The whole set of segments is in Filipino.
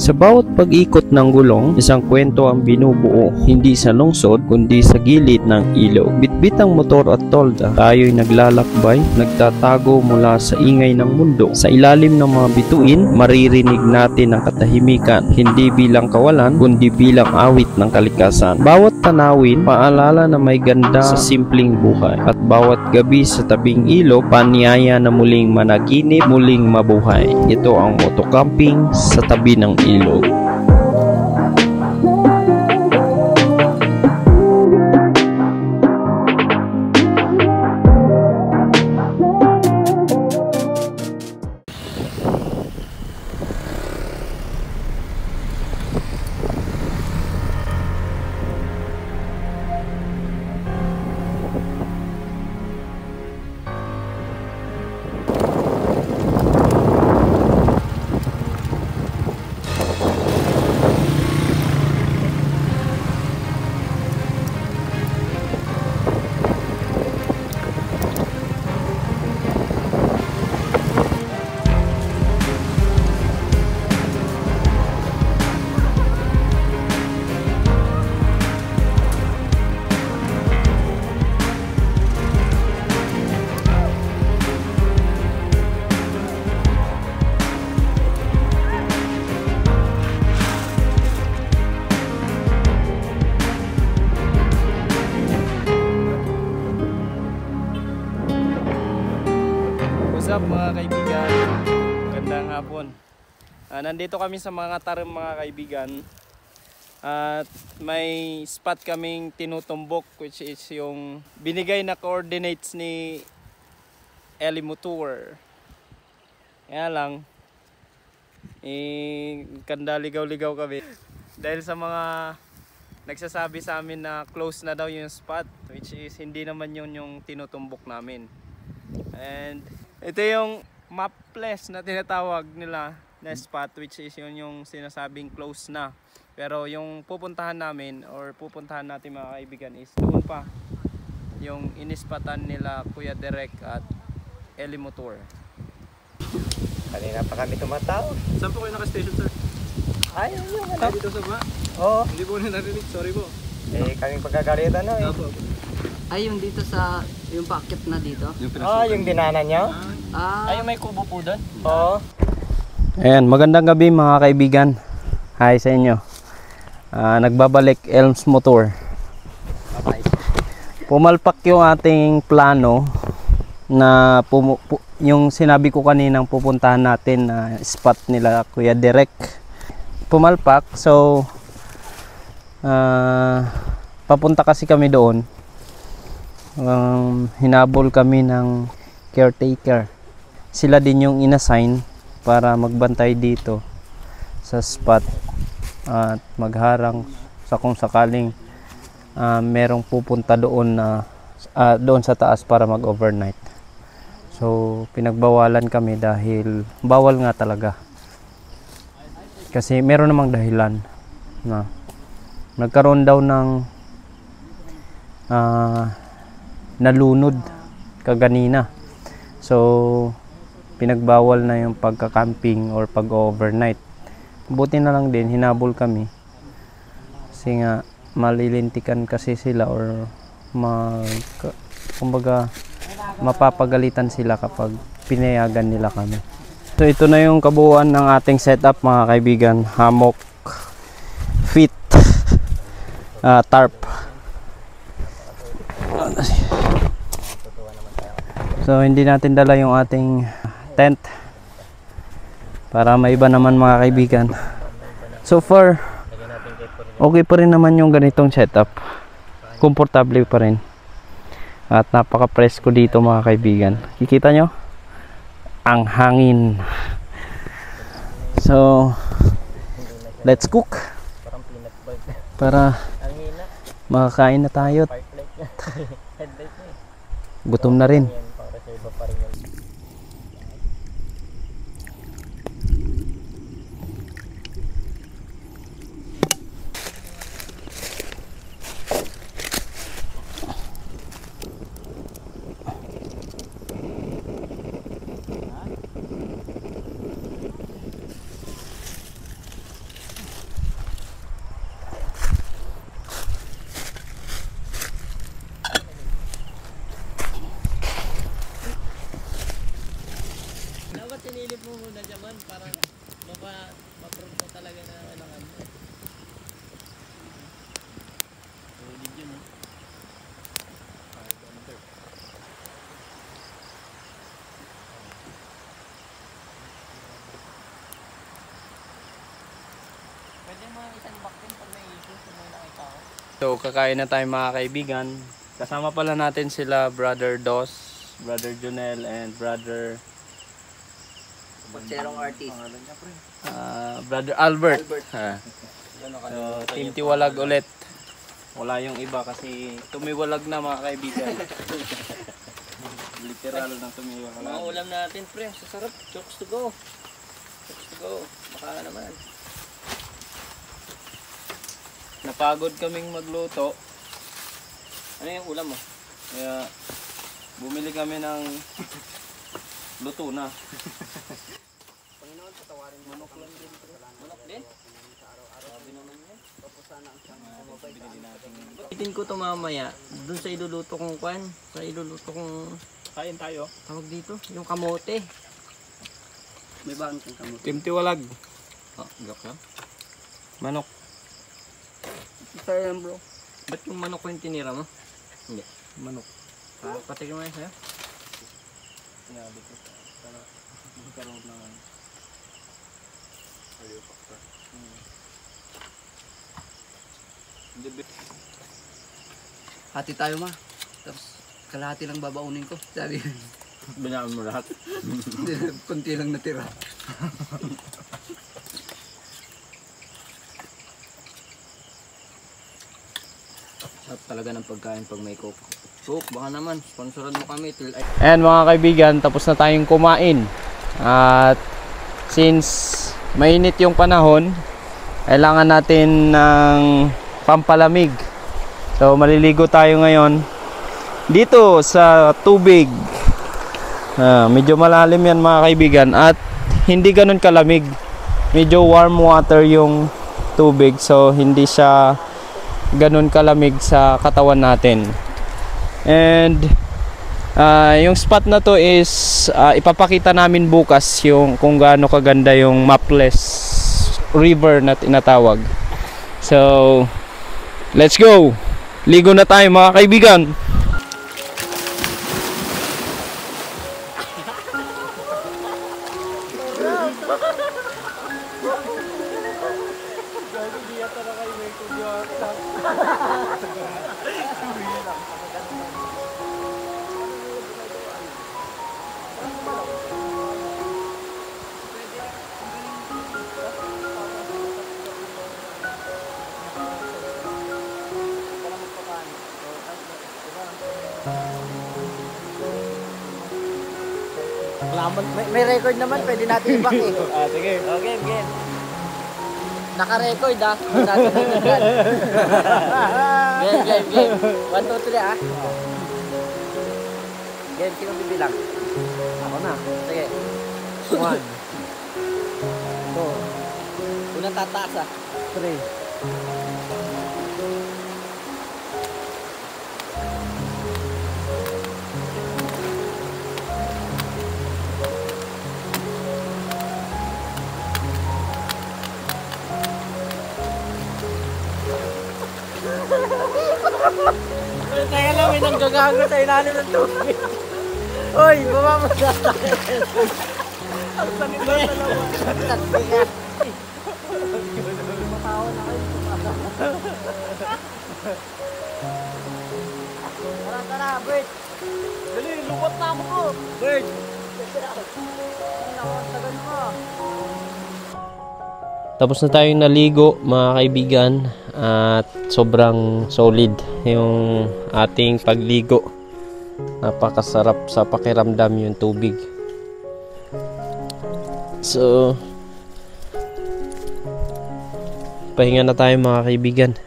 Sa bawat pag-ikot ng gulong, isang kwento ang binubuo, hindi sa lungsod kundi sa gilid ng ilog. Bitbit ang motor at tolda, tayo'y naglalakbay, nagtatago mula sa ingay ng mundo. Sa ilalim ng mga bituin, maririnig natin ang katahimikan, hindi bilang kawalan kundi bilang awit ng kalikasan. Bawat tanawin, paalala na may ganda sa simpleng buhay, at bawat gabi sa tabing ilog, panyaya na muling managinip, muling mabuhay. Ito ang motocamping sa tabi ng ilog. What's up mga kaibigan? Magandang hapon. Nandito kami sa mga tarim mga kaibigan. At may spot kaming tinutumbok, which is yung binigay na coordinates ni Elimotour. Kaya lang, kanda ligaw-ligaw kami. Dahil sa mga nagsasabi sa amin na close na daw yung spot, which is hindi naman yun yung tinutumbok namin. And ito yung mapless na tinatawag nila na spot, which is yun yung sinasabing close na. Pero yung pupuntahan namin or pupuntahan natin mga kaibigan is doon pa, yung inispatan nila Kuya Derek at Elimotour. Kanina pa kami tumataw. Saan po kayo naka-station, sir? Ay, yung ano? Dito sa ba? Oo. Hindi po narinig, sorry po. Kaming pagkagalitan no eh. Ay, yung dito sa, yung packet na dito? Yung dinana nyo? Ay, may kubo po doon? Oo. Ayan, magandang gabi mga kaibigan. Hi sa inyo. Nagbabalik Elms Motor. Pumalpak yung ating plano na yung sinabi ko kaninang pupuntahan natin na spot nila Kuya Derek. Pumalpak, so papunta kasi kami doon. Hinabol kami ng caretaker. Sila din yung inassign para magbantay dito sa spot at magharang sa kung sakaling merong pupunta doon na doon sa taas para mag-overnight. So pinagbawalan kami dahil bawal nga talaga. Kasi meron namang dahilan na nagkaroon daw ng nalunod kaganina. So pinagbawal na yung pagka-camping or pag-overnight. Buti na lang din hinabol kami. Kasi nga malilintikan kasi sila or kumbaga mapapagalitan sila kapag pinayagan nila kami. So ito na yung kabuuan ng ating setup mga kaibigan. Hammock, feet, tarp. So hindi natin dala yung ating tent para maiba naman mga kaibigan. So far okay pa rin naman yung ganitong setup. Komportable pa rin. At napaka-presko dito mga kaibigan. Kikita nyo? Ang hangin. So let's cook para makakain na tayo. Gutom na rin. ma-prove mo talaga na kailangan mo. Solid yun, eh. Pwede mo isang bakin pag may issue kung may nakita ko. So, kakain na tayo mga kaibigan. Kasama pala natin sila Brother Dos, Brother Junel, and Brother Magserong artist. Brother Albert. So, Team Tiwalag ulit. Wala yung iba kasi tumiwalag na mga kaibigan. Literal na tumiwalag. Mga ulam natin, pre. Sasarap. Chokes to go. Chokes to go. Baka naman. Napagod kaming magluto. Ano yung ulam mo? Kaya bumili kami ng luto na. Panginoon, patawarin mo. Manok lang din, pre. Manok din? Sabi naman yan. Tapos sana ang siyang mabay sa amin. Itin ko to mamaya. Doon sa iluluto kong kwan. Sa iluluto kong... Kain tayo. Tawag dito. Yung kamote. May baon kang kamote. Team Tiwalag. Oh, gak lang. Manok. Ito yan, bro. Ba't yung manok ko yung tinira mo? Hindi. Manok. Patikin mo yan sa'yo? Sinabi ko para magkaroon ng value factor. Hati tayo, ma. Tapos kalahati lang babaunin ko. Sabi. Binaan mo lahat. Kunti lang natira. Sarap talaga ng pagkain pag may coke. Coke, baka naman. Sponsoran mo kami. And mga kaibigan, tapos na tayong kumain. At since mainit yung panahon, kailangan natin ng pampalamig. So maliligo tayo ngayon dito sa tubig. Medyo malalim yan mga kaibigan at hindi ganun kalamig. Medyo warm water yung tubig, so hindi siya ganun kalamig sa katawan natin. And yung spot na to is ipapakita namin bukas yung kung gaano kaganda yung Maples River na tinatawag. So let's go! Ligo na tayo mga kaibigan! May record naman, pwede natin i-back eh. Sige. Oh, game. Naka-record ah. Hindi natin nagigyan. Game. 1, 2, 3 ah. Game, sino bibilang? Ako na. Sige. 1, 2. Unang tataas ah. 3. Teka lang, may nanggagago sa ilalim ng tubig. Uy, bumamasa tayo. Ang sakit na dalawa. Ang sakit nga. Matawa na kayo. Tara, Bert. Dali, lupat na ako. Bert. Nakakatagal mo. Tapos na tayong naligo mga kaibigan at sobrang solid yung ating pagligo. Napakasarap sa pakiramdam yung tubig. So pahinga na tayo mga kaibigan.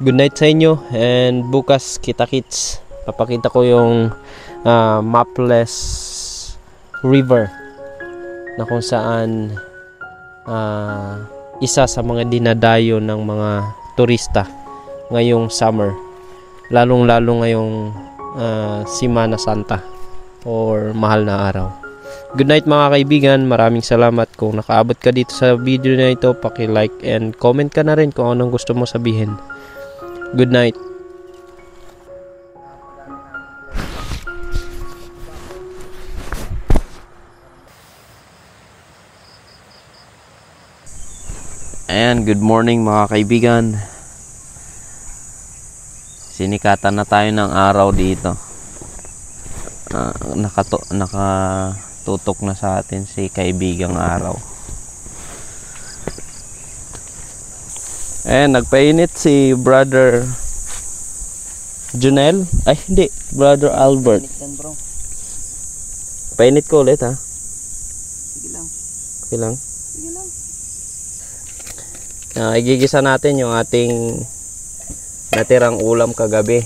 Good night sa inyo and bukas kita-kits. Papakita ko yung Maples River na kung saan isa sa mga dinadayo ng mga turista ngayong summer, lalong lalo ngayong Semana Santa or mahal na araw. Good night mga kaibigan, maraming salamat kung nakaabot ka dito sa video na ito. Paki-like and comment ka na rin kung anong gusto mo sabihin. Good night. Ayan, good morning mga kaibigan. Sinikatan na tayo ng araw dito. Nakatutok na sa atin si kaibigang araw. Ayan, nagpainit si Brother Junel. Ay, hindi. Brother Albert. Painit ko ulit ha. Sige lang. Okay lang. Sige lang. Igigisa natin yung ating natirang ulam kagabi.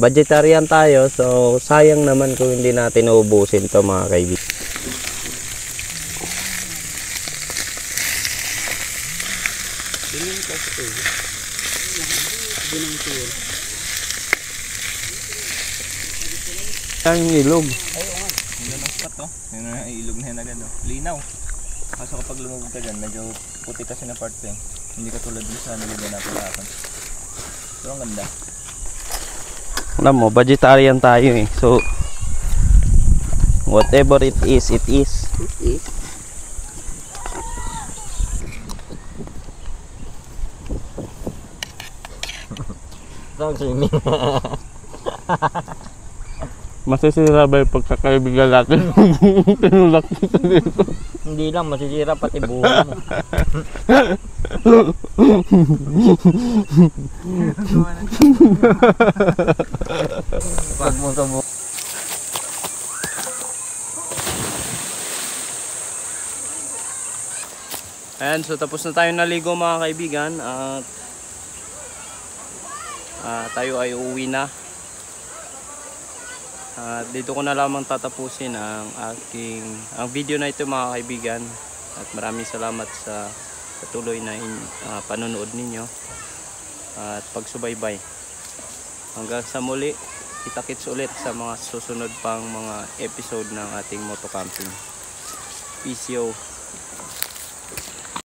Vegetarian tayo, so sayang naman kung hindi natin uubusin to mga kaibigan. Ang ilog. Yun ang spot to. Yun ang ilog na yan agad. Linaw. Kaso kapag lumubog ka dyan, medyo puti kasi na part ko eh. Hindi ka tulad din sa nilagay natin kahapon. Pero ang ganda. Alam mo, vegetarian tayo eh. So, whatever it is, it is. It is. Saan swimming? Masisira ba yung pagkakaibigan natin? Tinulak kita dito. Hindi lang, masisira pati buhay mo. Pag mo sa buhay. Ayan, so tapos na tayo naligo mga kaibigan at tayo ay uuwi na. Dito ko na lamang tatapusin ang video na ito mga kaibigan, at maraming salamat sa patuloy na panonood ninyo at pagsubaybay. Hanggang sa muli, kita-kits ulit sa mga susunod pang mga episode ng ating moto camping. Peace yo.